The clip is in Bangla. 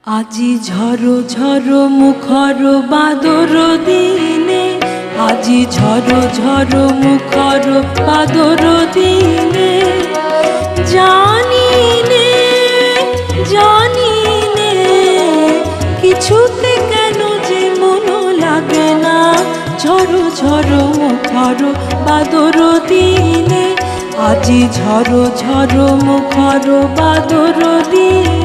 আজি ঝড়ো ঝড়ো মুখর বাদর দিনে, আজি ঝড়ো ঝড়ো মুখর বাদর দিনে, জানিনে জানিনে কিছুতে কেন যে মন লাগে না। ঝড়ো ঝড়ো মুখর বাদর দিনে, আজি ঝড়ো ঝড়ো মুখর বাদর দিনে।